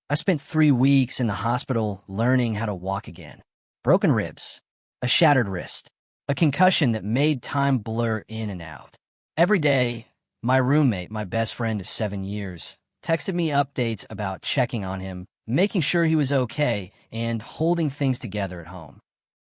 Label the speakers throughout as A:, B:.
A: I spent 3 weeks in the hospital learning how to walk again. Broken ribs, a shattered wrist, a concussion that made time blur in and out. Every day, my roommate, my best friend of 7 years, texted me updates about checking on him, making sure he was okay, and holding things together at home.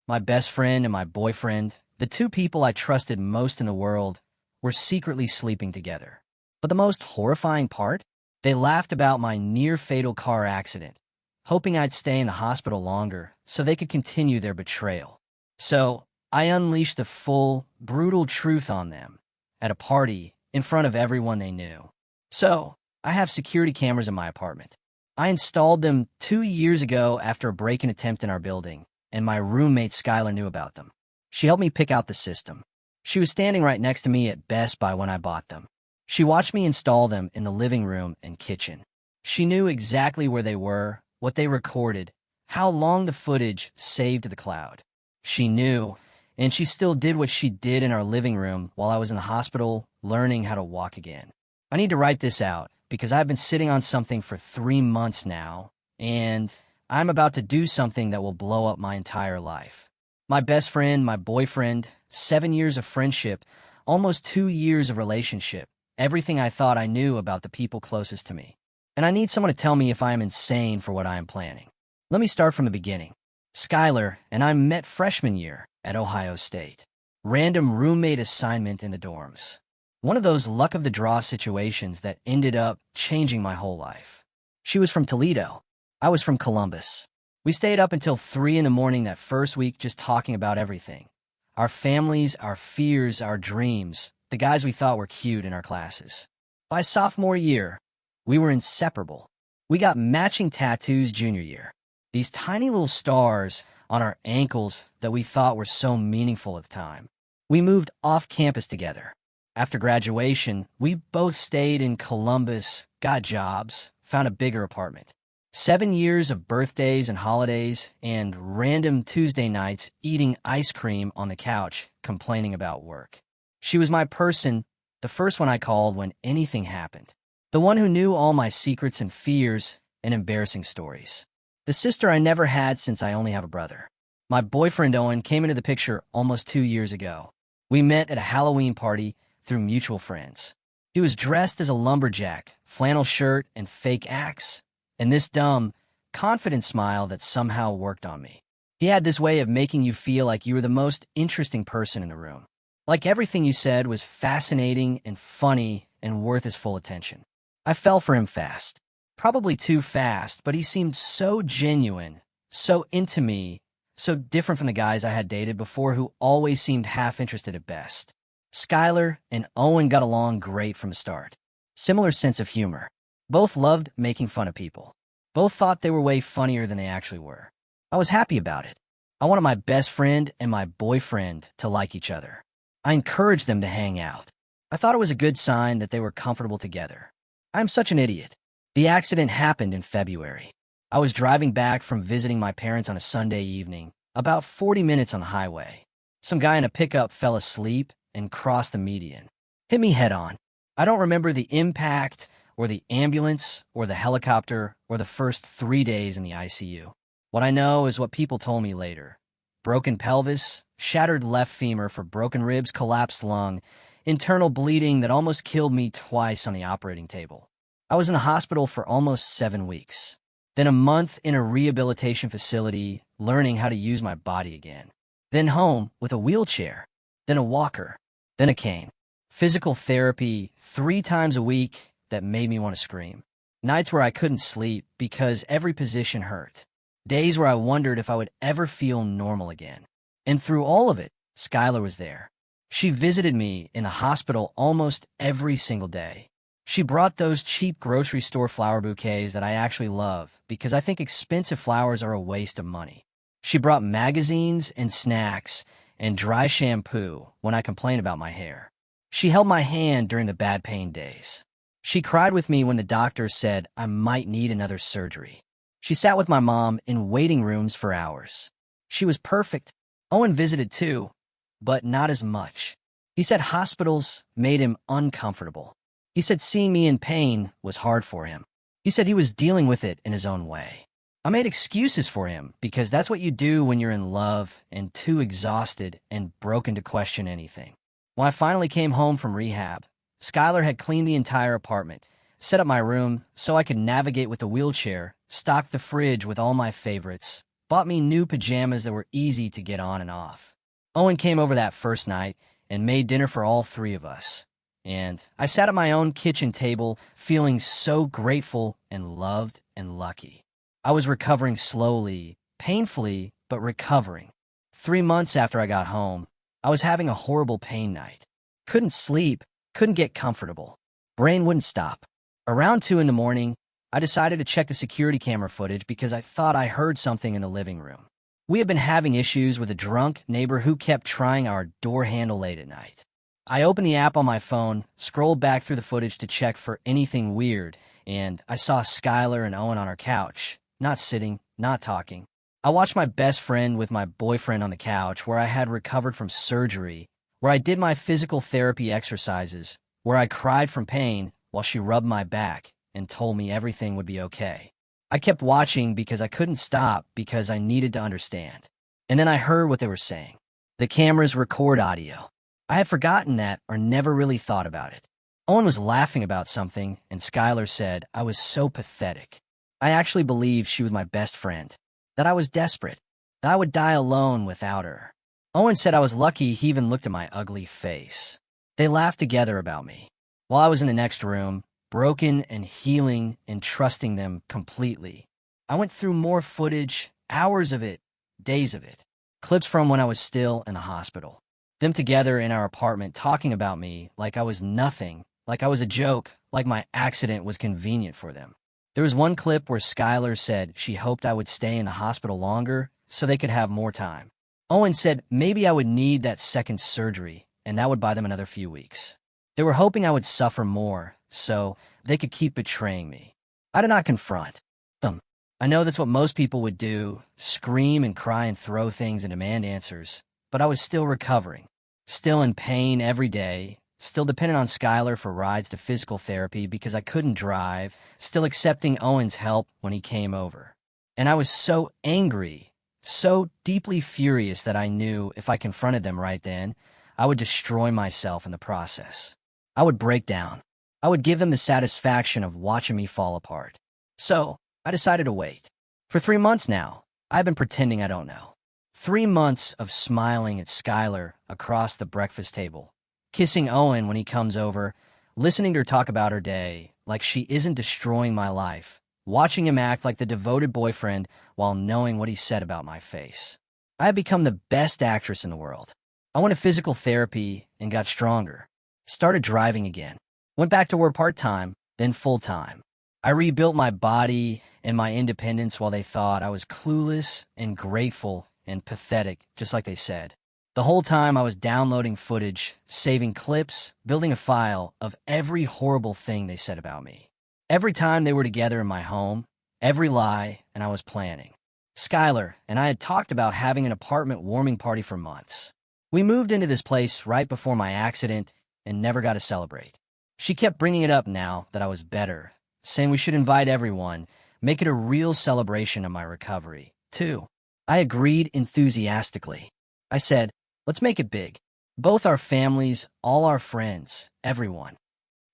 A: My best friend and my boyfriend, the two people I trusted most in the world, were secretly sleeping together. But the most horrifying part? They laughed about my near-fatal car accident, hoping I'd stay in the hospital longer so they could continue their betrayal. So, I unleashed the full, brutal truth on them at a party in front of everyone they knew. So, I have security cameras in my apartment. I installed them 2 years ago after a break-in attempt in our building, and my roommate Skylar knew about them. She helped me pick out the system. She was standing right next to me at Best Buy when I bought them. She watched me install them in the living room and kitchen. She knew exactly where they were, what they recorded, how long the footage saved to the cloud. She knew, and she still did what she did in our living room while I was in the hospital learning how to walk again. I need to write this out because I've been sitting on something for 3 months now, and I'm about to do something that will blow up my entire life. My best friend, my boyfriend, 7 years of friendship, almost 2 years of relationship, everything I thought I knew about the people closest to me. And I need someone to tell me if I am insane for what I am planning. Let me start from the beginning. Skylar and I met freshman year at Ohio State. Random roommate assignment in the dorms. One of those luck-of-the-draw situations that ended up changing my whole life. She was from Toledo. I was from Columbus. We stayed up until 3 in the morning that first week just talking about everything. Our families, our fears, our dreams, the guys we thought were cute in our classes. By sophomore year, we were inseparable. We got matching tattoos junior year. These tiny little stars on our ankles that we thought were so meaningful at the time. We moved off campus together. After graduation, we both stayed in Columbus, got jobs, found a bigger apartment. 7 years of birthdays and holidays and random Tuesday nights eating ice cream on the couch, complaining about work. She was my person, the first one I called when anything happened. The one who knew all my secrets and fears and embarrassing stories. The sister I never had since I only have a brother. My boyfriend Owen came into the picture almost 2 years ago. We met at a Halloween party through mutual friends. He was dressed as a lumberjack, flannel shirt, and fake axe, and this dumb, confident smile that somehow worked on me. He had this way of making you feel like you were the most interesting person in the room. Like everything you said was fascinating and funny and worth his full attention. I fell for him fast. Probably too fast, but he seemed so genuine, so into me, so different from the guys I had dated before who always seemed half-interested at best. Skylar and Owen got along great from the start. Similar sense of humor. Both loved making fun of people. Both thought they were way funnier than they actually were. I was happy about it. I wanted my best friend and my boyfriend to like each other. I encouraged them to hang out. I thought it was a good sign that they were comfortable together. I'm such an idiot. The accident happened in February. I was driving back from visiting my parents on a Sunday evening, about 40 minutes on the highway. Some guy in a pickup fell asleep and crossed the median. Hit me head on. I don't remember the impact or the ambulance or the helicopter or the first 3 days in the ICU. What I know is what people told me later. Broken pelvis, shattered left femur for broken ribs, collapsed lung, internal bleeding that almost killed me twice on the operating table. I was in the hospital for almost 7 weeks. Then a month in a rehabilitation facility, learning how to use my body again. Then home with a wheelchair. Then a walker. Then a cane. Physical therapy 3 times a week that made me want to scream. Nights where I couldn't sleep because every position hurt. Days where I wondered if I would ever feel normal again. And through all of it, Skylar was there. She visited me in the hospital almost every single day. She brought those cheap grocery store flower bouquets that I actually love because I think expensive flowers are a waste of money. She brought magazines and snacks and dry shampoo when I complained about my hair. She held my hand during the bad pain days. She cried with me when the doctor said I might need another surgery. She sat with my mom in waiting rooms for hours. She was perfect. Owen visited too, but not as much. He said hospitals made him uncomfortable. He said seeing me in pain was hard for him. He said he was dealing with it in his own way. I made excuses for him because that's what you do when you're in love and too exhausted and broken to question anything. When I finally came home from rehab, Skylar had cleaned the entire apartment, set up my room so I could navigate with the wheelchair, stocked the fridge with all my favorites, bought me new pajamas that were easy to get on and off. Owen came over that first night and made dinner for all three of us. And I sat at my own kitchen table feeling so grateful and loved and lucky. I was recovering slowly, painfully, but recovering. 3 months after I got home, I was having a horrible pain night. Couldn't sleep, couldn't get comfortable. Brain wouldn't stop. Around 2 in the morning, I decided to check the security camera footage because I thought I heard something in the living room. We had been having issues with a drunk neighbor who kept trying our door handle late at night. I opened the app on my phone, scrolled back through the footage to check for anything weird, and I saw Skylar and Owen on our couch, not sitting, not talking. I watched my best friend with my boyfriend on the couch where I had recovered from surgery, where I did my physical therapy exercises, where I cried from pain while she rubbed my back and told me everything would be okay. I kept watching because I couldn't stop because I needed to understand. And then I heard what they were saying. The cameras record audio. I had forgotten that or never really thought about it. Owen was laughing about something, and Skylar said I was so pathetic. I actually believed she was my best friend, that I was desperate, that I would die alone without her. Owen said I was lucky he even looked at my ugly face. They laughed together about me. While I was in the next room, broken and healing and trusting them completely, I went through more footage, hours of it, days of it, clips from when I was still in the hospital. Them together in our apartment talking about me like I was nothing, like I was a joke, like my accident was convenient for them. There was one clip where Skylar said she hoped I would stay in the hospital longer so they could have more time. Owen said maybe I would need that second surgery and that would buy them another few weeks. They were hoping I would suffer more so they could keep betraying me. I did not confront them. I know that's what most people would do, scream and cry and throw things and demand answers, but I was still recovering. Still in pain every day, still dependent on Skylar for rides to physical therapy because I couldn't drive, still accepting Owen's help when he came over. And I was so angry, so deeply furious that I knew if I confronted them right then, I would destroy myself in the process. I would break down. I would give them the satisfaction of watching me fall apart. So I decided to wait. For 3 months now, I've been pretending I don't know. 3 months of smiling at Skylar across the breakfast table, kissing Owen when he comes over, listening to her talk about her day like she isn't destroying my life, watching him act like the devoted boyfriend while knowing what he said about my face. I have become the best actress in the world. I went to physical therapy and got stronger, started driving again, went back to work part-time, then full-time. I rebuilt my body and my independence while they thought I was clueless and grateful and pathetic, just like they said. The whole time I was downloading footage, saving clips, building a file of every horrible thing they said about me. Every time they were together in my home, every lie, and I was planning. Skylar and I had talked about having an apartment warming party for months. We moved into this place right before my accident and never got to celebrate. She kept bringing it up now that I was better, saying we should invite everyone, make it a real celebration of my recovery, too. I agreed enthusiastically. I said, let's make it big. Both our families, all our friends, everyone.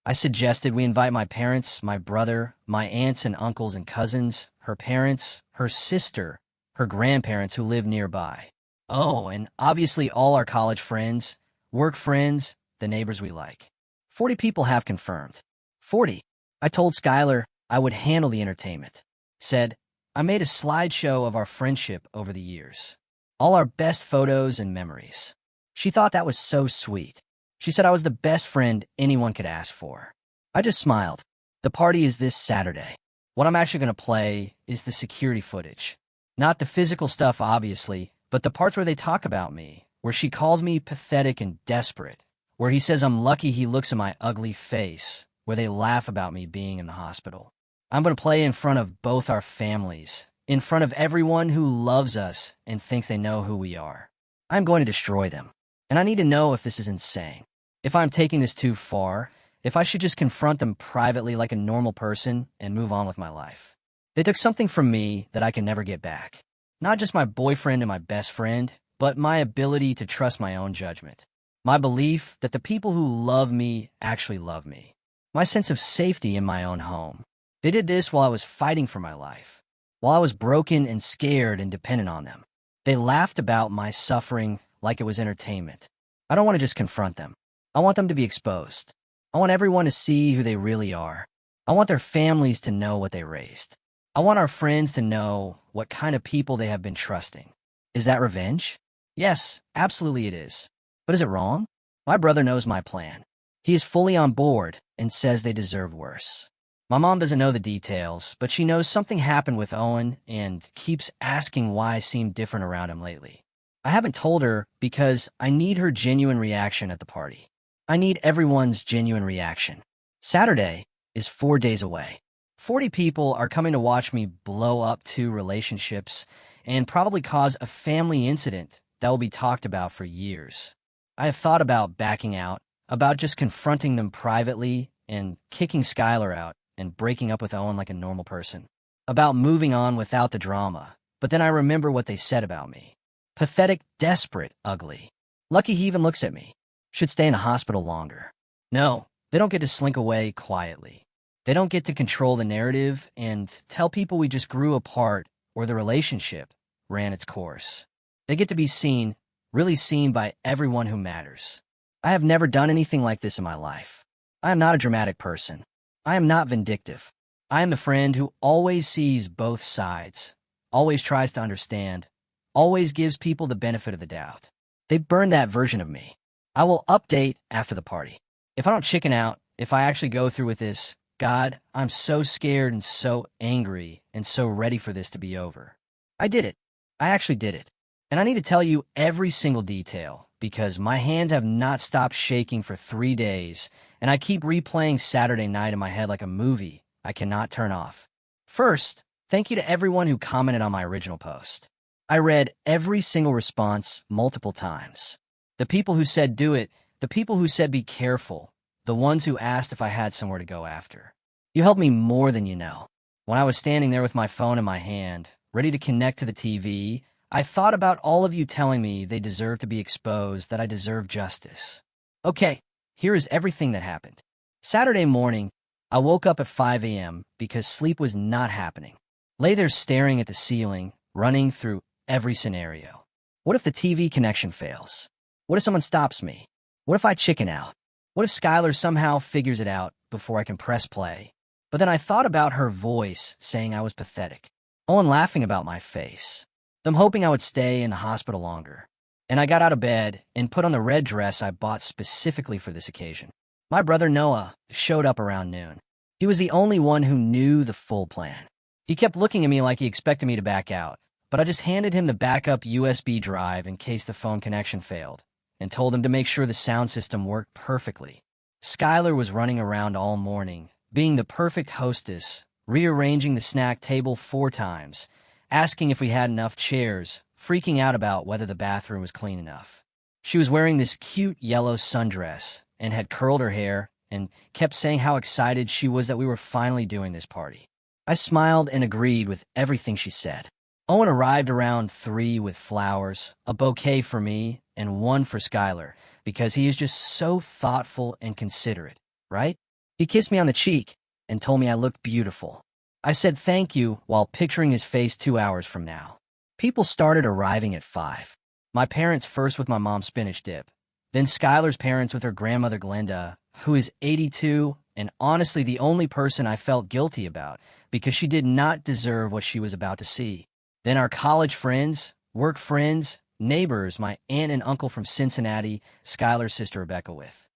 A: I suggested we invite my parents, my brother, my aunts and uncles and cousins, her parents, her sister, her grandparents who live nearby. Oh, and obviously all our college friends, work friends, the neighbors we like. 40 people have confirmed. 40. I told Skylar I would handle the entertainment. Said, I made a slideshow of our friendship over the years. All our best photos and memories. She thought that was so sweet. She said I was the best friend anyone could ask for. I just smiled. The party is this Saturday. What I'm actually going to play is the security footage. Not the physical stuff, obviously, but the parts where they talk about me, where she calls me pathetic and desperate, where he says I'm lucky he looks at my ugly face, where they laugh about me being in the hospital. I'm going to play in front of both our families, in front of everyone who loves us and thinks they know who we are. I'm going to destroy them. And I need to know if this is insane, if I'm taking this too far, if I should just confront them privately like a normal person and move on with my life. They took something from me that I can never get back. Not just my boyfriend and my best friend, but my ability to trust my own judgment. My belief that the people who love me actually love me. My sense of safety in my own home. They did this while I was fighting for my life, while I was broken and scared and dependent on them. They laughed about my suffering like it was entertainment. I don't want to just confront them. I want them to be exposed. I want everyone to see who they really are. I want their families to know what they raised. I want our friends to know what kind of people they have been trusting. Is that revenge? Yes, absolutely it is. But is it wrong? My brother knows my plan. He is fully on board and says they deserve worse. My mom doesn't know the details, but she knows something happened with Owen and keeps asking why I seem different around him lately. I haven't told her because I need her genuine reaction at the party. I need everyone's genuine reaction. Saturday is 4 days away. 40 people are coming to watch me blow up 2 relationships and probably cause a family incident that will be talked about for years. I have thought about backing out, about just confronting them privately and kicking Skylar out and breaking up with Owen like a normal person, about moving on without the drama. But then I remember what they said about me. Pathetic, desperate, ugly. Lucky he even looks at me. Should stay in a hospital longer. No, they don't get to slink away quietly. They don't get to control the narrative and tell people we just grew apart or the relationship ran its course. They get to be seen, really seen by everyone who matters. I have never done anything like this in my life. I am not a dramatic person. I am not vindictive. I am the friend who always sees both sides, always tries to understand, always gives people the benefit of the doubt. They burned that version of me. I will update after the party. If I don't chicken out, if I actually go through with this, God, I'm so scared and so angry and so ready for this to be over. I did it. I actually did it. And I need to tell you every single detail because my hands have not stopped shaking for 3 days and I keep replaying Saturday night in my head like a movie I cannot turn off. First, thank you to everyone who commented on my original post. I read every single response multiple times. The people who said do it, the people who said be careful, the ones who asked if I had somewhere to go after. You helped me more than you know. When I was standing there with my phone in my hand, ready to connect to the TV, I thought about all of you telling me they deserve to be exposed, that I deserve justice. Okay, here is everything that happened. Saturday morning, I woke up at 5 a.m. because sleep was not happening. Lay there staring at the ceiling, running through every scenario. What if the TV connection fails? What if someone stops me? What if I chicken out? What if Skylar somehow figures it out before I can press play? But then I thought about her voice saying I was pathetic. Owen laughing about my face. Them hoping I would stay in the hospital longer. And I got out of bed and put on the red dress I bought specifically for this occasion. My brother Noah showed up around noon. He was the only one who knew the full plan. He kept looking at me like he expected me to back out, but I just handed him the backup USB drive in case the phone connection failed, and told him to make sure the sound system worked perfectly. Skylar was running around all morning, being the perfect hostess, rearranging the snack table 4 times, asking if we had enough chairs, freaking out about whether the bathroom was clean enough. She was wearing this cute yellow sundress and had curled her hair and kept saying how excited she was that we were finally doing this party. I smiled and agreed with everything she said. Owen arrived around 3 with flowers, a bouquet for me, and 1 for Skylar, because he is just so thoughtful and considerate, right? He kissed me on the cheek and told me I looked beautiful. I said thank you while picturing his face 2 hours from now. People started arriving at 5. My parents first with my mom's spinach dip, then Skylar's parents with her grandmother Glenda, who is 82 and honestly the only person I felt guilty about because she did not deserve what she was about to see. Then our college friends, work friends, neighbors, my aunt and uncle from Cincinnati, Skylar's sister Rebecca with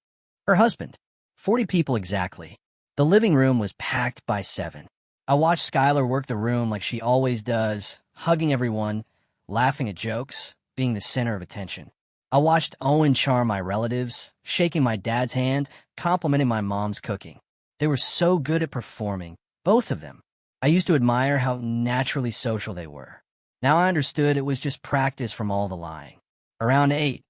A: her husband. 40 people exactly. The living room was packed by 7. I watched Skylar work the room like she always does, hugging everyone, laughing at jokes, being the center of attention. I watched Owen charm my relatives, shaking my dad's hand, complimenting my mom's cooking. They were so good at performing, both of them. I used to admire how naturally social they were. Now I understood it was just practice from all the lying. Around 8,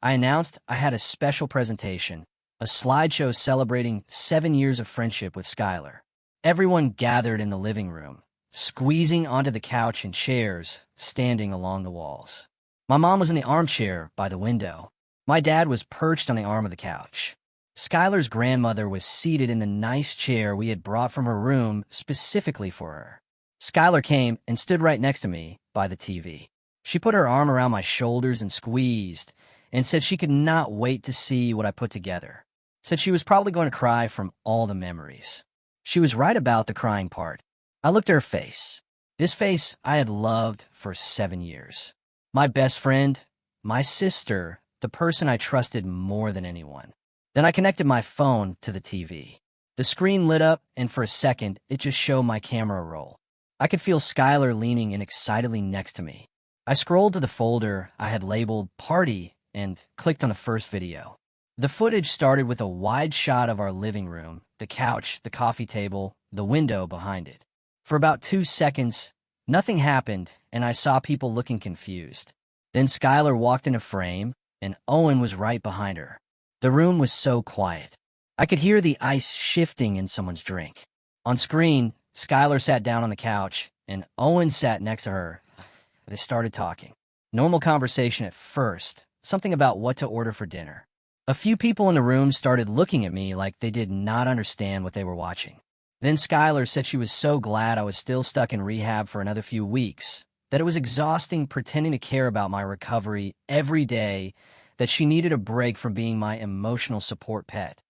A: I announced I had a special presentation, a slideshow celebrating 7 years of friendship with Skylar. Everyone gathered in the living room, squeezing onto the couch and chairs standing along the walls. My mom was in the armchair by the window. My dad was perched on the arm of the couch. Skylar's grandmother was seated in the nice chair we had brought from her room specifically for her. Skylar came and stood right next to me by the TV. She put her arm around my shoulders and squeezed, and said she could not wait to see what I put together. Said she was probably going to cry from all the memories. She was right about the crying part. I looked at her face. This face I had loved for 7 years. My best friend, my sister, the person I trusted more than anyone. Then I connected my phone to the TV. The screen lit up, and for a second, it just showed my camera roll. I could feel Skylar leaning in excitedly next to me. I scrolled to the folder I had labeled Party and clicked on the first video. The footage started with a wide shot of our living room, the couch, the coffee table, the window behind it. For about 2 seconds, nothing happened, and I saw people looking confused. Then Skylar walked into frame, and Owen was right behind her. The room was so quiet. I could hear the ice shifting in someone's drink. On screen, Skylar sat down on the couch, and Owen sat next to her. They started talking. Normal conversation at first, something about what to order for dinner. A few people in the room started looking at me like they did not understand what they were watching. Then Skylar said she was so glad I was still stuck in rehab for another few weeks, that it was exhausting pretending to care about my recovery every day, that she needed a break from being my emotional support pet.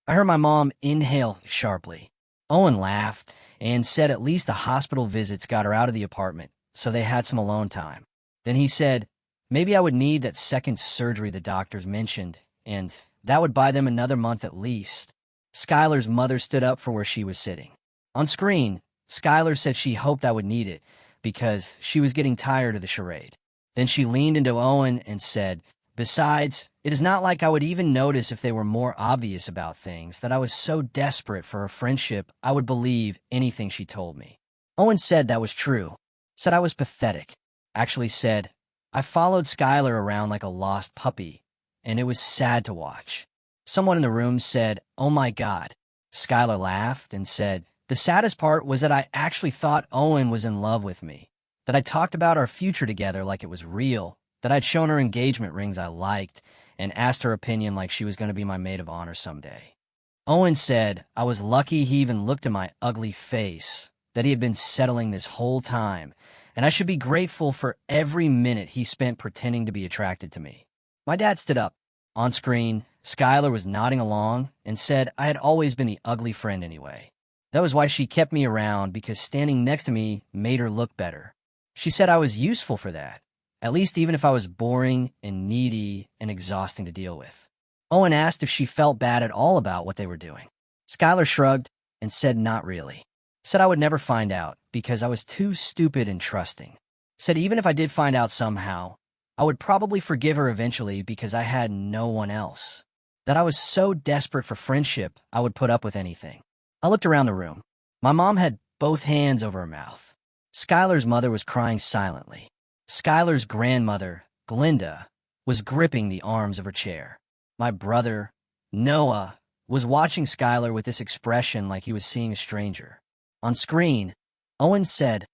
A: I heard my mom inhale sharply. Owen laughed and said at least the hospital visits got her out of the apartment, so they had some alone time. Then he said, maybe I would need that second surgery the doctors mentioned, and that would buy them another month at least. Skylar's mother stood up from where she was sitting. On screen, Skylar said she hoped I would need it because she was getting tired of the charade. Then she leaned into Owen and said, besides, it is not like I would even notice if they were more obvious about things, that I was so desperate for a friendship I would believe anything she told me. Owen said that was true, said I was pathetic, actually said, I followed Skylar around like a lost puppy, and it was sad to watch. Someone in the room said, oh my God. Skylar laughed and said, the saddest part was that I actually thought Owen was in love with me, that I talked about our future together like it was real, that I'd shown her engagement rings I liked, and asked her opinion like she was going to be my maid of honor someday. Owen said I was lucky he even looked at my ugly face, that he had been settling this whole time, and I should be grateful for every minute he spent pretending to be attracted to me. My dad stood up. On screen, Skylar was nodding along and said I had always been the ugly friend anyway. That was why she kept me around, because standing next to me made her look better. She said I was useful for that, at least even if I was boring and needy and exhausting to deal with. Owen asked if she felt bad at all about what they were doing. Skylar shrugged and said not really. Said I would never find out because I was too stupid and trusting. Said even if I did find out somehow, I would probably forgive her eventually because I had no one else. That I was so desperate for friendship, I would put up with anything. I looked around the room. My mom had both hands over her mouth. Skylar's mother was crying silently. Skylar's grandmother, Glinda, was gripping the arms of her chair. My brother, Noah, was watching Skylar with this expression like he was seeing a stranger. On screen, Owen said,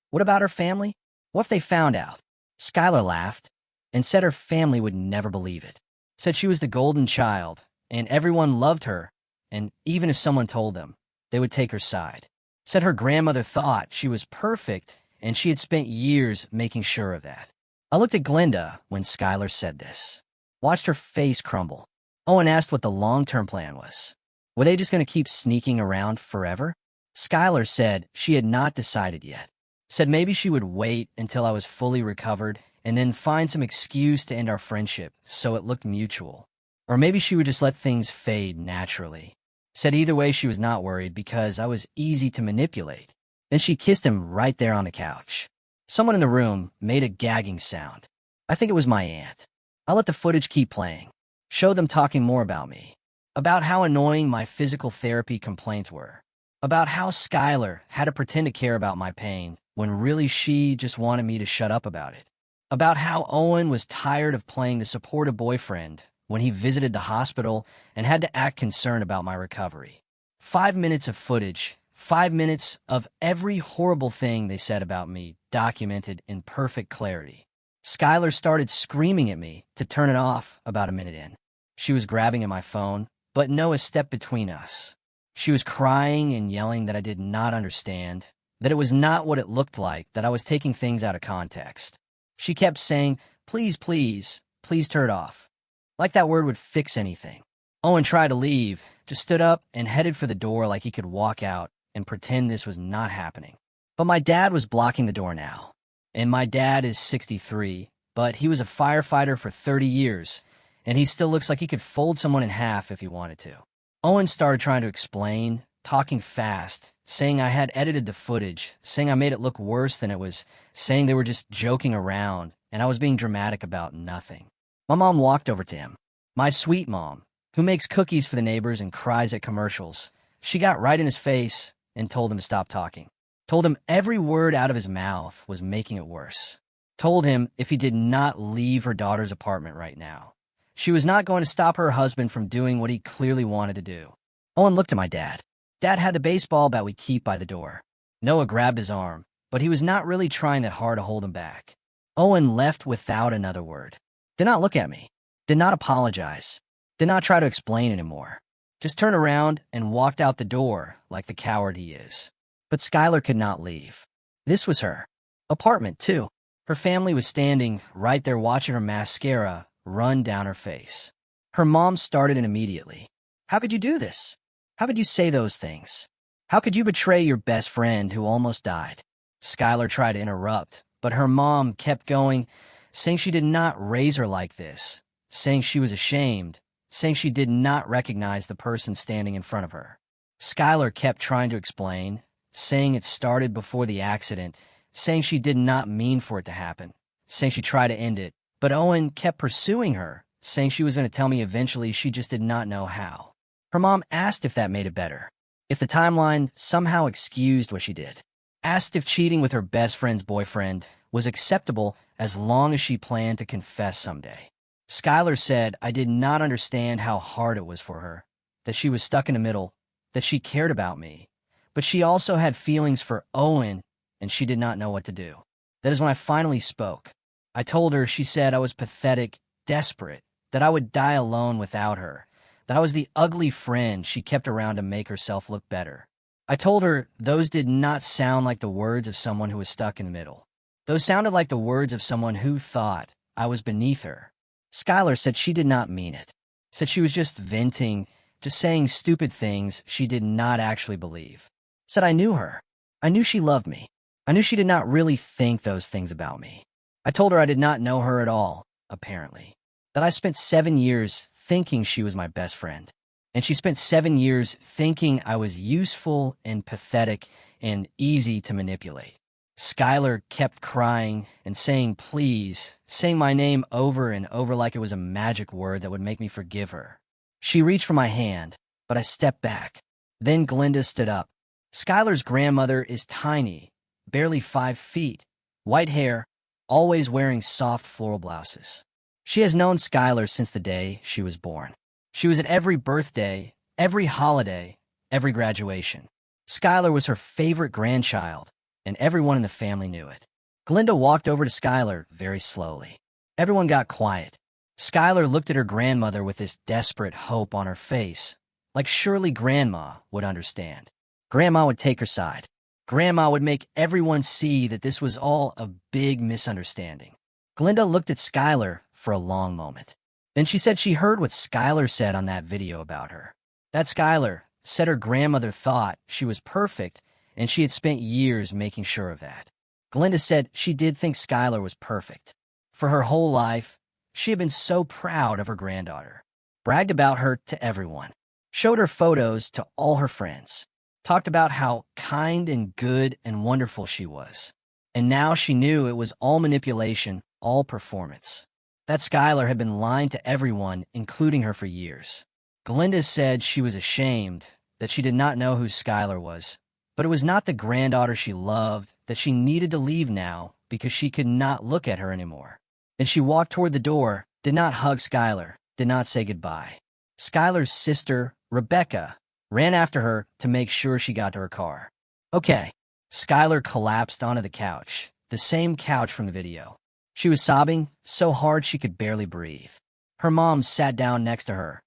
A: what about her family? What if they found out? Skylar laughed and said her family would never believe it. Said she was the golden child, and everyone loved her, and even if someone told them, they would take her side. Said her grandmother thought she was perfect, and she had spent years making sure of that. I looked at Glinda when Skylar said this. Watched her face crumble. Owen asked what the long-term plan was. Were they just going to keep sneaking around forever? Skylar said she had not decided yet. Said maybe she would wait until I was fully recovered and then find some excuse to end our friendship so it looked mutual. Or maybe she would just let things fade naturally. Said either way she was not worried because I was easy to manipulate. Then she kissed him right there on the couch. Someone in the room made a gagging sound. I think it was my aunt. I let the footage keep playing. Showed them talking more about me. About how annoying my physical therapy complaints were. About how Skylar had to pretend to care about my pain when really she just wanted me to shut up about it. About how Owen was tired of playing the supportive boyfriend when he visited the hospital and had to act concerned about my recovery. 5 minutes of footage, 5 minutes of every horrible thing they said about me, documented in perfect clarity. Skylar started screaming at me to turn it off about a minute in. She was grabbing at my phone, but Noah stepped between us. She was crying and yelling that I did not understand, that it was not what it looked like, that I was taking things out of context. She kept saying, "Please, please, please turn it off." Like that word would fix anything. Owen tried to leave, just stood up and headed for the door like he could walk out and pretend this was not happening. But my dad was blocking the door now. And my dad is 63, but he was a firefighter for 30 years, and he still looks like he could fold someone in half if he wanted to. Owen started trying to explain, talking fast, saying I had edited the footage, saying I made it look worse than it was, saying they were just joking around, and I was being dramatic about nothing. My mom walked over to him. My sweet mom, who makes cookies for the neighbors and cries at commercials. She got right in his face and told him to stop talking. Told him every word out of his mouth was making it worse. Told him if he did not leave her daughter's apartment right now, she was not going to stop her husband from doing what he clearly wanted to do. Owen looked at my dad. Dad had the baseball bat we keep by the door. Noah grabbed his arm, but he was not really trying that hard to hold him back. Owen left without another word. Did not look at me. Did not apologize. Did not try to explain anymore. Just turned around and walked out the door like the coward he is. But Skylar could not leave. This was her apartment, too. Her family was standing right there watching her mascara run down her face. Her mom started it immediately. How could you do this? How could you say those things? How could you betray your best friend who almost died? Skylar tried to interrupt, but her mom kept going, saying she did not raise her like this, saying she was ashamed, saying she did not recognize the person standing in front of her. Skylar kept trying to explain, saying it started before the accident, saying she did not mean for it to happen, saying she tried to end it, but Owen kept pursuing her, saying she was going to tell me eventually, she just did not know how. Her mom asked if that made it better, if the timeline somehow excused what she did, asked if cheating with her best friend's boyfriend was acceptable as long as she planned to confess someday. Skylar said I did not understand how hard it was for her, that she was stuck in the middle, that she cared about me, but she also had feelings for Owen, and she did not know what to do. That is when I finally spoke. I told her, she said I was pathetic, desperate, that I would die alone without her, that I was the ugly friend she kept around to make herself look better. I told her those did not sound like the words of someone who was stuck in the middle. Those sounded like the words of someone who thought I was beneath her. Skylar said she did not mean it, said she was just venting, just saying stupid things she did not actually believe. Said I knew her. I knew she loved me. I knew she did not really think those things about me. I told her I did not know her at all, apparently. That I spent 7 years thinking she was my best friend. And she spent 7 years thinking I was useful and pathetic and easy to manipulate. Skylar kept crying and saying please, saying my name over and over like it was a magic word that would make me forgive her. She reached for my hand, but I stepped back. Then Glinda stood up. Skylar's grandmother is tiny, barely 5 feet, white hair, always wearing soft floral blouses. She has known Skylar since the day she was born. She was at every birthday, every holiday, every graduation. Skylar was her favorite grandchild, and everyone in the family knew it. Glinda walked over to Skylar very slowly. Everyone got quiet. Skylar looked at her grandmother with this desperate hope on her face, like surely Grandma would understand. Grandma would take her side. Grandma would make everyone see that this was all a big misunderstanding. Glinda looked at Skylar for a long moment. Then she said she heard what Skylar said on that video about her. That Skylar said her grandmother thought she was perfect, and she had spent years making sure of that. Glinda said she did think Skylar was perfect. For her whole life, she had been so proud of her granddaughter, bragged about her to everyone, showed her photos to all her friends, talked about how kind and good and wonderful she was. And now she knew it was all manipulation, all performance. That Skylar had been lying to everyone, including her, for years. Glinda said she was ashamed that she did not know who Skylar was, but it was not the granddaughter she loved, that she needed to leave now because she could not look at her anymore. Then she walked toward the door, did not hug Skylar, did not say goodbye. Skylar's sister, Rebecca, ran after her to make sure she got to her car. Okay. Skylar collapsed onto the couch, the same couch from the video. She was sobbing so hard she could barely breathe. Her mom sat down next to her,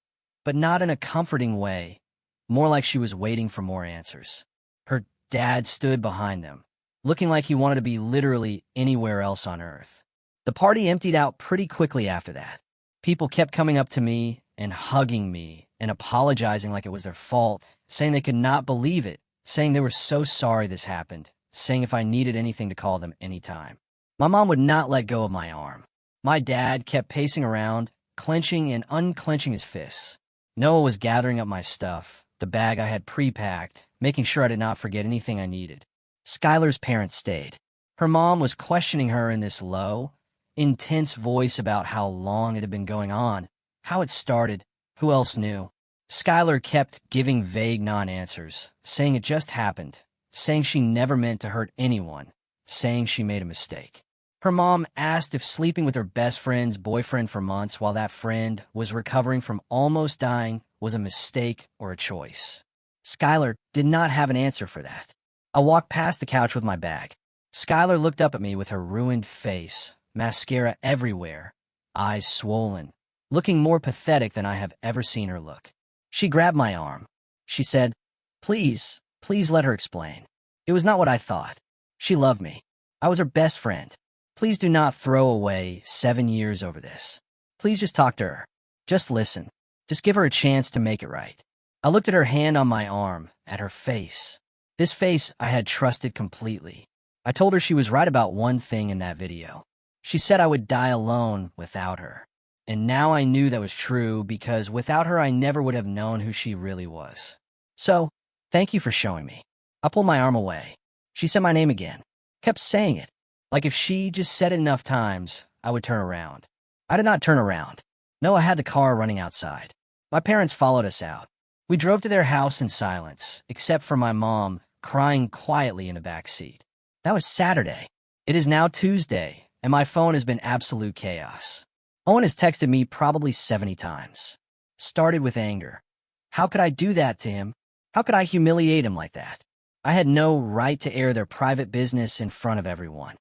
A: but not in a comforting way, more like she was waiting for more answers. Her dad stood behind them, looking like he wanted to be literally anywhere else on earth. The party emptied out pretty quickly after that. People kept coming up to me and hugging me and apologizing like it was their fault, saying they could not believe it, saying they were so sorry this happened, saying if I needed anything to call them anytime. My mom would not let go of my arm. My dad kept pacing around, clenching and unclenching his fists. Noah was gathering up my stuff, the bag I had pre-packed, making sure I did not forget anything I needed. Skylar's parents stayed. Her mom was questioning her in this low, intense voice about how long it had been going on, how it started, who else knew. Skylar kept giving vague non-answers, saying it just happened, saying she never meant to hurt anyone, saying she made a mistake. Her mom asked if sleeping with her best friend's boyfriend for months while that friend was recovering from almost dying was a mistake or a choice. Skylar did not have an answer for that. I walked past the couch with my bag. Skylar looked up at me with her ruined face, mascara everywhere, eyes swollen, looking more pathetic than I have ever seen her look. She grabbed my arm. She said, please let her explain. It was not what I thought. She loved me. I was her best friend. Please do not throw away 7 years over this. Please just talk to her. Just listen. Just give her a chance to make it right. I looked at her hand on my arm, at her face. This face I had trusted completely. I told her she was right about one thing in that video. She said I would die alone without her. And now I knew that was true because without her I never would have known who she really was. So, thank you for showing me. I pulled my arm away. She said my name again. Kept saying it. Like if she just said it enough times, I would turn around. I did not turn around. No, I had the car running outside. My parents followed us out. We drove to their house in silence, except for my mom crying quietly in the back seat. That was Saturday. It is now Tuesday, and my phone has been absolute chaos. Owen has texted me probably 70 times. Started with anger. How could I do that to him? How could I humiliate him like that? I had no right to air their private business in front of everyone.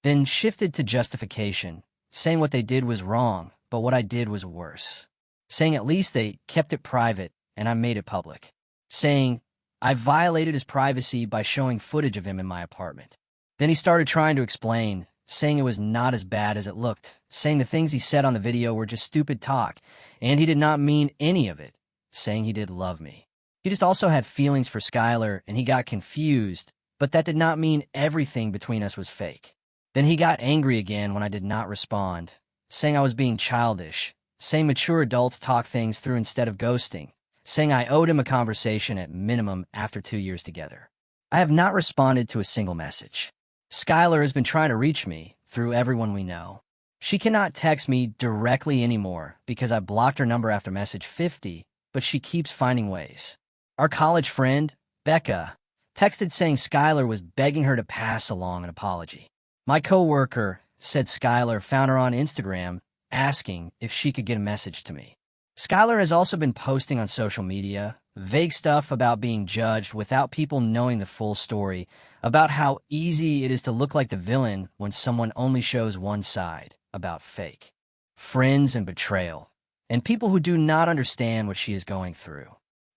A: Then shifted to justification, saying what they did was wrong, but what I did was worse. Saying at least they kept it private and I made it public. Saying I violated his privacy by showing footage of him in my apartment. Then he started trying to explain, saying it was not as bad as it looked, saying the things he said on the video were just stupid talk, and he did not mean any of it, saying he did love me. He just also had feelings for Skylar, and he got confused, but that did not mean everything between us was fake. Then he got angry again when I did not respond, saying I was being childish, saying mature adults talk things through instead of ghosting, saying I owed him a conversation at minimum after 2 years together. I have not responded to a single message. Skylar has been trying to reach me through everyone we know. She cannot text me directly anymore because I blocked her number after message 50, but she keeps finding ways. Our college friend, Becca, texted saying Skylar was begging her to pass along an apology. My coworker said Skylar found her on Instagram asking if she could get a message to me. Skylar has also been posting on social media vague stuff about being judged without people knowing the full story, about how easy it is to look like the villain when someone only shows one side, about fake friends and betrayal, and people who do not understand what she is going through.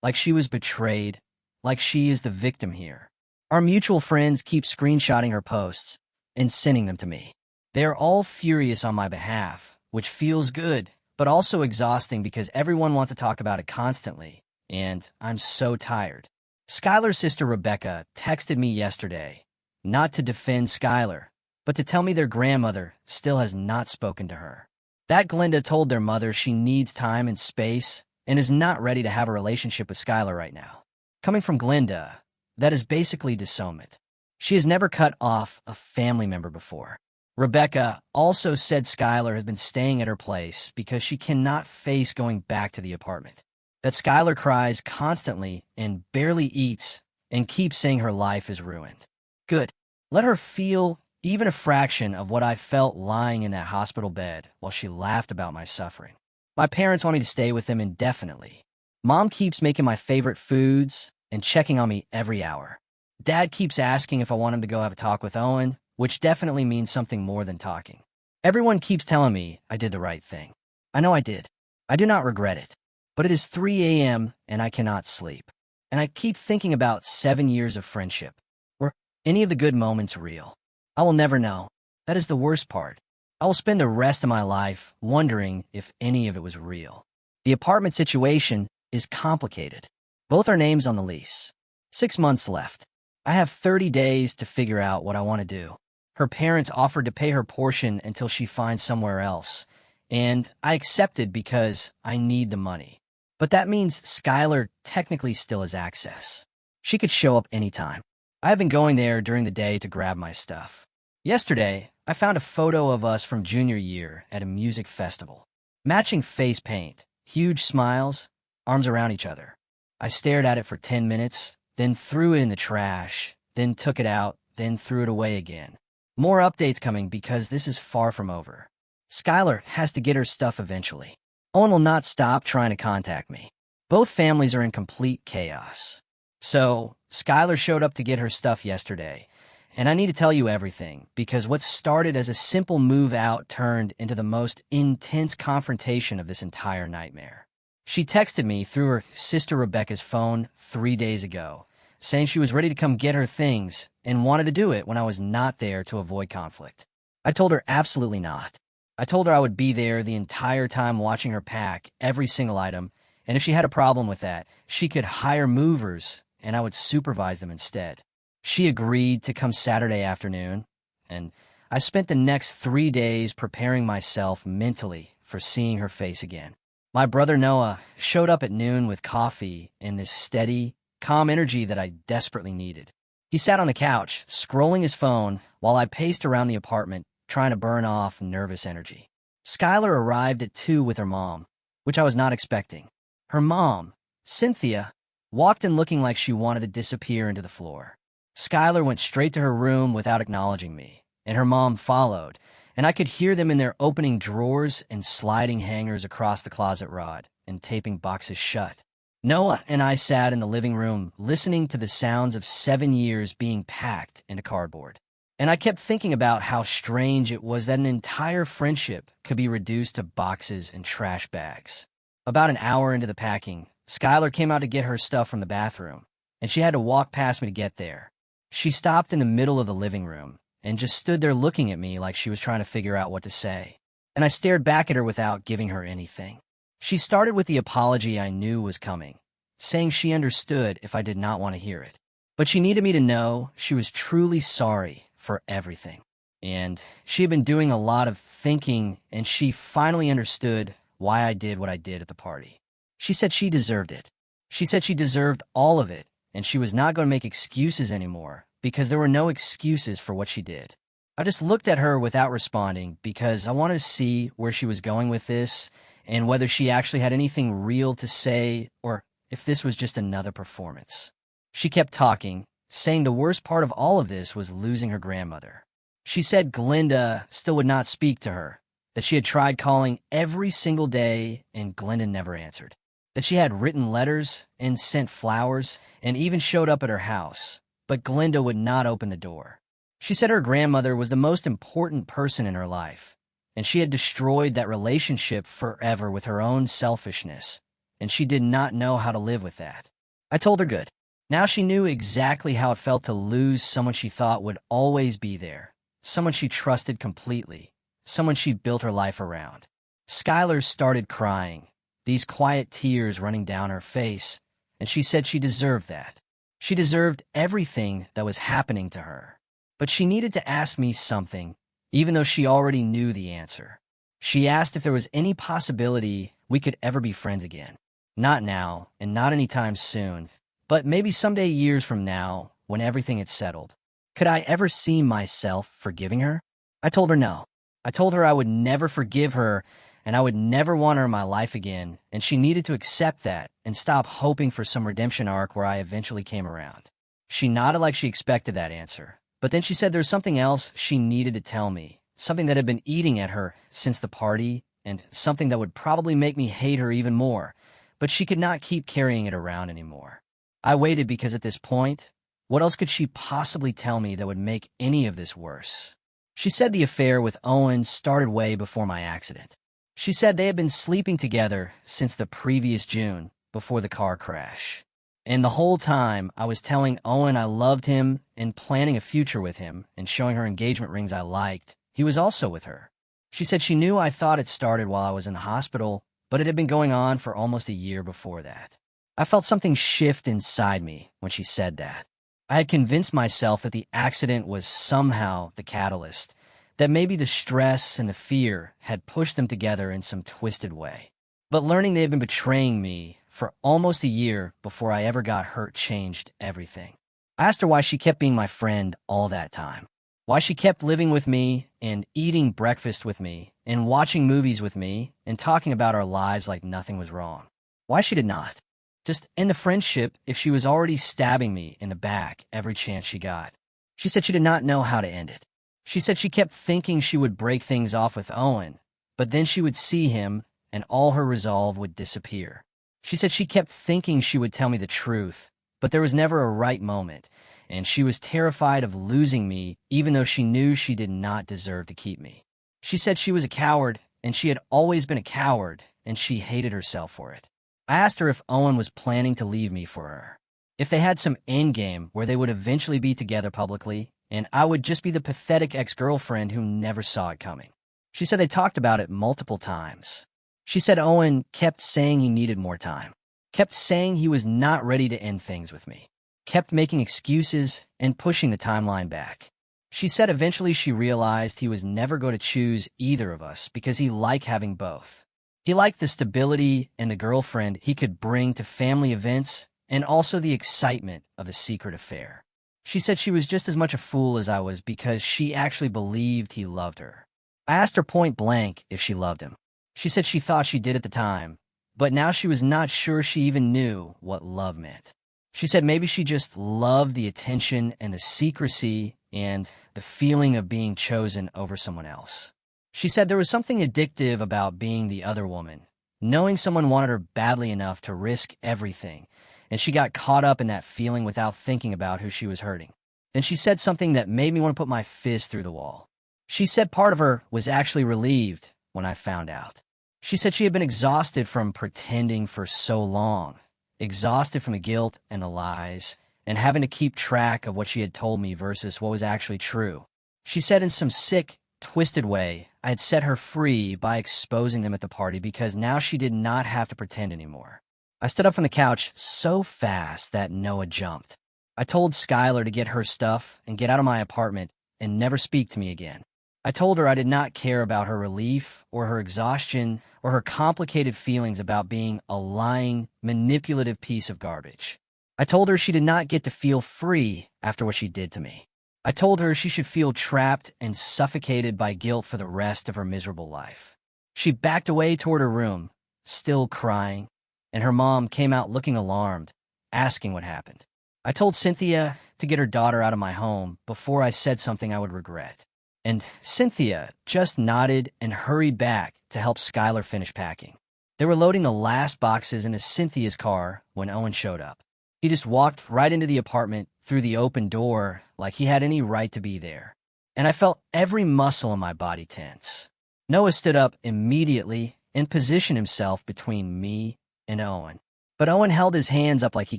A: Like she was betrayed, like she is the victim here. Our mutual friends keep screenshotting her posts and sending them to me. They are all furious on my behalf, which feels good, but also exhausting because everyone wants to talk about it constantly, and I'm so tired. Skylar's sister Rebecca texted me yesterday, not to defend Skylar, but to tell me their grandmother still has not spoken to her. That Glenda told their mother she needs time and space and is not ready to have a relationship with Skylar right now. Coming from Glenda, that is basically disownment. She has never cut off a family member before. Rebecca also said Skylar has been staying at her place because she cannot face going back to the apartment. That Skylar cries constantly and barely eats and keeps saying her life is ruined. Good. Let her feel even a fraction of what I felt lying in that hospital bed while she laughed about my suffering. My parents want me to stay with them indefinitely. Mom keeps making my favorite foods and checking on me every hour. Dad keeps asking if I want him to go have a talk with Owen, which definitely means something more than talking. Everyone keeps telling me I did the right thing. I know I did. I do not regret it. But it is 3 a.m. and I cannot sleep. And I keep thinking about 7 years of friendship. Were any of the good moments real? I will never know. That is the worst part. I will spend the rest of my life wondering if any of it was real. The apartment situation is complicated. Both our names on the lease. 6 months left. I have 30 days to figure out what I want to do. Her parents offered to pay her portion until she finds somewhere else, and I accepted because I need the money. But that means Skylar technically still has access. She could show up anytime. I have been going there during the day to grab my stuff. Yesterday, I found a photo of us from junior year at a music festival. Matching face paint, huge smiles, arms around each other. I stared at it for 10 minutes, then threw it in the trash, then took it out, then threw it away again. More updates coming because this is far from over. Skylar has to get her stuff eventually. Owen will not stop trying to contact me. Both families are in complete chaos. So, Skylar showed up to get her stuff yesterday, and I need to tell you everything because what started as a simple move out turned into the most intense confrontation of this entire nightmare. She texted me through her sister Rebecca's phone 3 days ago, saying she was ready to come get her things and wanted to do it when I was not there to avoid conflict. I told her absolutely not. I told her I would be there the entire time watching her pack every single item, and if she had a problem with that, she could hire movers and I would supervise them instead. She agreed to come Saturday afternoon, and I spent the next 3 days preparing myself mentally for seeing her face again. My brother Noah showed up at noon with coffee and this steady, calm energy that I desperately needed. He sat on the couch, scrolling his phone, while I paced around the apartment, trying to burn off nervous energy. Skylar arrived at 2 with her mom, which I was not expecting. Her mom, Cynthia, walked in looking like she wanted to disappear into the floor. Skylar went straight to her room without acknowledging me, and her mom followed, and I could hear them in their opening drawers and sliding hangers across the closet rod and taping boxes shut. Noah and I sat in the living room listening to the sounds of 7 years being packed into cardboard. And I kept thinking about how strange it was that an entire friendship could be reduced to boxes and trash bags. About an hour into the packing, Skylar came out to get her stuff from the bathroom, and she had to walk past me to get there. She stopped in the middle of the living room and just stood there looking at me like she was trying to figure out what to say. And I stared back at her without giving her anything. She started with the apology I knew was coming, saying she understood if I did not want to hear it. But she needed me to know she was truly sorry for everything. And she had been doing a lot of thinking, and she finally understood why I did what I did at the party. She said she deserved it. She said she deserved all of it, and she was not going to make excuses anymore because there were no excuses for what she did. I just looked at her without responding because I wanted to see where she was going with this and whether she actually had anything real to say or if this was just another performance. She kept talking, saying the worst part of all of this was losing her grandmother. She said Glinda still would not speak to her, that she had tried calling every single day and Glinda never answered, that she had written letters and sent flowers and even showed up at her house, but Glinda would not open the door. She said her grandmother was the most important person in her life, and she had destroyed that relationship forever with her own selfishness, and she did not know how to live with that. I told her good. Now she knew exactly how it felt to lose someone she thought would always be there, someone she trusted completely, someone she built her life around. Skylar started crying, these quiet tears running down her face, and she said she deserved that. She deserved everything that was happening to her. But she needed to ask me something, even though she already knew the answer. She asked if there was any possibility we could ever be friends again. Not now, and not anytime soon, but maybe someday years from now, when everything had settled. Could I ever see myself forgiving her? I told her no. I told her I would never forgive her, and I would never want her in my life again, and she needed to accept that and stop hoping for some redemption arc where I eventually came around. She nodded like she expected that answer, but then she said there's something else she needed to tell me, something that had been eating at her since the party and something that would probably make me hate her even more, but she could not keep carrying it around anymore. I waited because at this point, what else could she possibly tell me that would make any of this worse? She said the affair with Owen started way before my accident. She said they had been sleeping together since the previous June, before the car crash. And the whole time, I was telling Owen I loved him and planning a future with him and showing her engagement rings I liked. He was also with her. She said she knew I thought it started while I was in the hospital, but it had been going on for almost a year before that. I felt something shift inside me when she said that. I had convinced myself that the accident was somehow the catalyst, that maybe the stress and the fear had pushed them together in some twisted way. But learning they had been betraying me for almost a year before I ever got hurt changed everything. I asked her why she kept being my friend all that time, why she kept living with me and eating breakfast with me and watching movies with me and talking about our lives like nothing was wrong. Why she did not just end the friendship if she was already stabbing me in the back every chance she got. She said she did not know how to end it. She said she kept thinking she would break things off with Owen, but then she would see him and all her resolve would disappear. She said she kept thinking she would tell me the truth, but there was never a right moment, and she was terrified of losing me even though she knew she did not deserve to keep me. She said she was a coward, and she had always been a coward, and she hated herself for it. I asked her if Owen was planning to leave me for her, if they had some endgame where they would eventually be together publicly, and I would just be the pathetic ex-girlfriend who never saw it coming. She said they talked about it multiple times. She said Owen kept saying he needed more time, kept saying he was not ready to end things with me, kept making excuses and pushing the timeline back. She said eventually she realized he was never going to choose either of us because he liked having both. He liked the stability and the girlfriend he could bring to family events and also the excitement of a secret affair. She said she was just as much a fool as I was because she actually believed he loved her. I asked her point blank if she loved him. She said she thought she did at the time, but now she was not sure she even knew what love meant. She said maybe she just loved the attention and the secrecy and the feeling of being chosen over someone else. She said there was something addictive about being the other woman, knowing someone wanted her badly enough to risk everything, and she got caught up in that feeling without thinking about who she was hurting. Then she said something that made me want to put my fist through the wall. She said part of her was actually relieved when I found out. She said she had been exhausted from pretending for so long, exhausted from the guilt and the lies, and having to keep track of what she had told me versus what was actually true. She said in some sick, twisted way, I had set her free by exposing them at the party because now she did not have to pretend anymore. I stood up from the couch so fast that Noah jumped. I told Skylar to get her stuff and get out of my apartment and never speak to me again. I told her I did not care about her relief or her exhaustion or her complicated feelings about being a lying, manipulative piece of garbage. I told her she did not get to feel free after what she did to me. I told her she should feel trapped and suffocated by guilt for the rest of her miserable life. She backed away toward her room, still crying, and her mom came out looking alarmed, asking what happened. I told Cynthia to get her daughter out of my home before I said something I would regret. And Cynthia just nodded and hurried back to help Skylar finish packing. They were loading the last boxes into Cynthia's car when Owen showed up. He just walked right into the apartment through the open door like he had any right to be there. And I felt every muscle in my body tense. Noah stood up immediately and positioned himself between me and Owen. But Owen held his hands up like he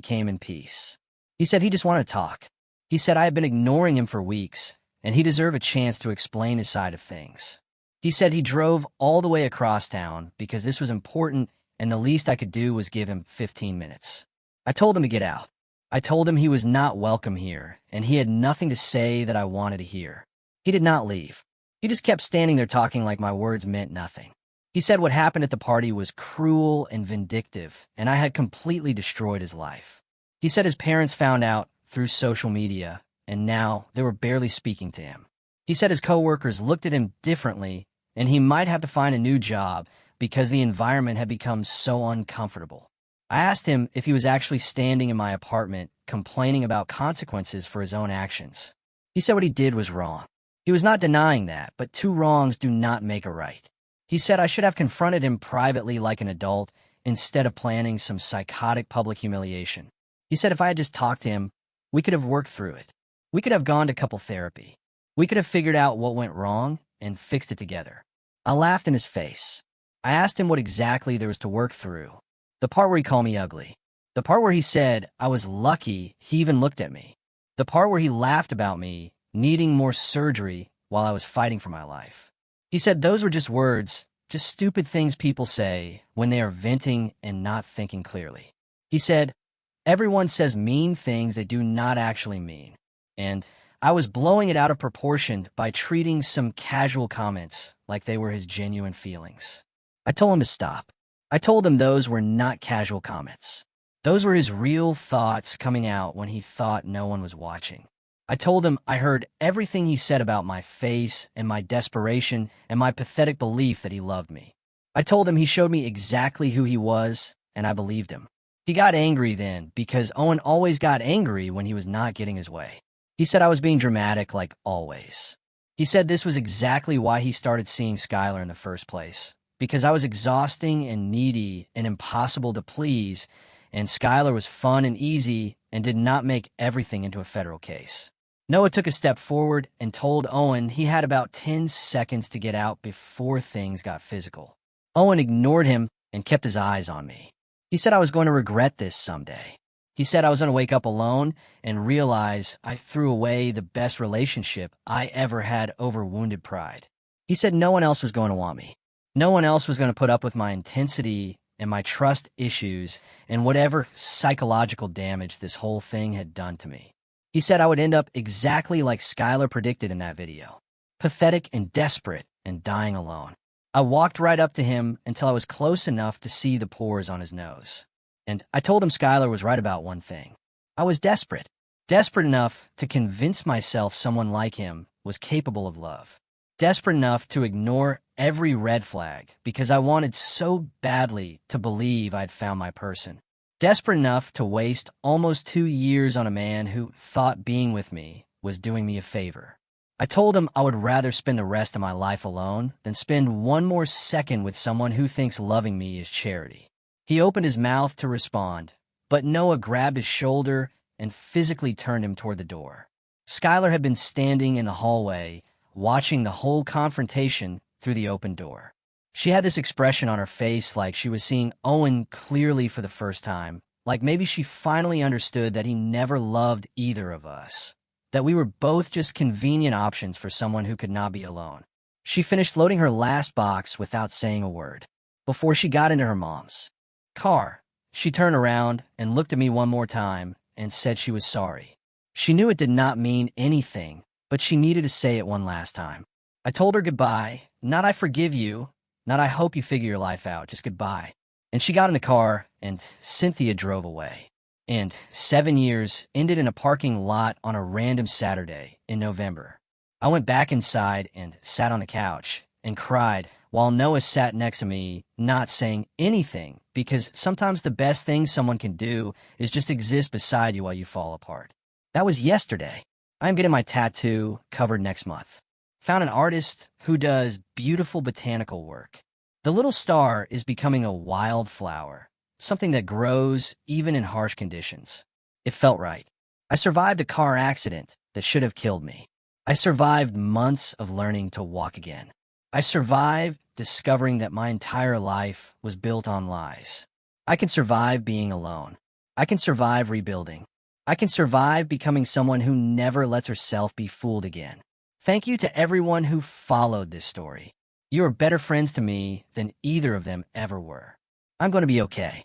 A: came in peace. He said he just wanted to talk. He said I had been ignoring him for weeks, and he deserved a chance to explain his side of things. He said he drove all the way across town because this was important and the least I could do was give him 15 minutes. I told him to get out. I told him he was not welcome here, and he had nothing to say that I wanted to hear. He did not leave. He just kept standing there talking like my words meant nothing. He said what happened at the party was cruel and vindictive, and I had completely destroyed his life. He said his parents found out through social media, and now they were barely speaking to him. He said his coworkers looked at him differently, and he might have to find a new job because the environment had become so uncomfortable. I asked him if he was actually standing in my apartment complaining about consequences for his own actions. He said what he did was wrong. He was not denying that, but two wrongs do not make a right. He said I should have confronted him privately like an adult instead of planning some psychotic public humiliation. He said if I had just talked to him, we could have worked through it. We could have gone to couple therapy. We could have figured out what went wrong and fixed it together. I laughed in his face. I asked him what exactly there was to work through. The part where he called me ugly. The part where he said I was lucky he even looked at me. The part where he laughed about me needing more surgery while I was fighting for my life. He said those were just words, just stupid things people say when they are venting and not thinking clearly. He said, everyone says mean things they do not actually mean. And I was blowing it out of proportion by treating some casual comments like they were his genuine feelings. I told him to stop. I told him those were not casual comments. Those were his real thoughts coming out when he thought no one was watching. I told him I heard everything he said about my face and my desperation and my pathetic belief that he loved me. I told him he showed me exactly who he was, and I believed him. He got angry then because Owen always got angry when he was not getting his way. He said I was being dramatic like always. He said this was exactly why he started seeing Skylar in the first place, because I was exhausting and needy and impossible to please, and Skylar was fun and easy and did not make everything into a federal case. Noah took a step forward and told Owen he had about 10 seconds to get out before things got physical. Owen ignored him and kept his eyes on me. He said I was going to regret this someday. He said I was going to wake up alone and realize I threw away the best relationship I ever had over wounded pride. He said no one else was going to want me. No one else was going to put up with my intensity and my trust issues and whatever psychological damage this whole thing had done to me. He said I would end up exactly like Skylar predicted in that video, pathetic and desperate and dying alone. I walked right up to him until I was close enough to see the pores on his nose. And I told him Skylar was right about one thing. I was desperate. Desperate enough to convince myself someone like him was capable of love. Desperate enough to ignore every red flag because I wanted so badly to believe I'd found my person. Desperate enough to waste almost 2 years on a man who thought being with me was doing me a favor. I told him I would rather spend the rest of my life alone than spend one more second with someone who thinks loving me is charity. He opened his mouth to respond, but Noah grabbed his shoulder and physically turned him toward the door. Skylar had been standing in the hallway, watching the whole confrontation through the open door. She had this expression on her face like she was seeing Owen clearly for the first time, like maybe she finally understood that he never loved either of us, that we were both just convenient options for someone who could not be alone. She finished loading her last box without saying a word. Before she got into her mom's car, she turned around and looked at me one more time and said she was sorry. She knew it did not mean anything, but she needed to say it one last time. I told her goodbye, not I forgive you, not I hope you figure your life out, just goodbye. And she got in the car, and Cynthia drove away. And 7 years ended in a parking lot on a random Saturday in November. I went back inside and sat on the couch and cried while Noah sat next to me, not saying anything, because sometimes the best thing someone can do is just exist beside you while you fall apart. That was yesterday. I'm getting my tattoo covered next month. Found an artist who does beautiful botanical work. The little star is becoming a wildflower, something that grows even in harsh conditions. It felt right. I survived a car accident that should have killed me. I survived months of learning to walk again. I survived discovering that my entire life was built on lies. I can survive being alone. I can survive rebuilding. I can survive becoming someone who never lets herself be fooled again. Thank you to everyone who followed this story. You are better friends to me than either of them ever were. I'm going to be okay.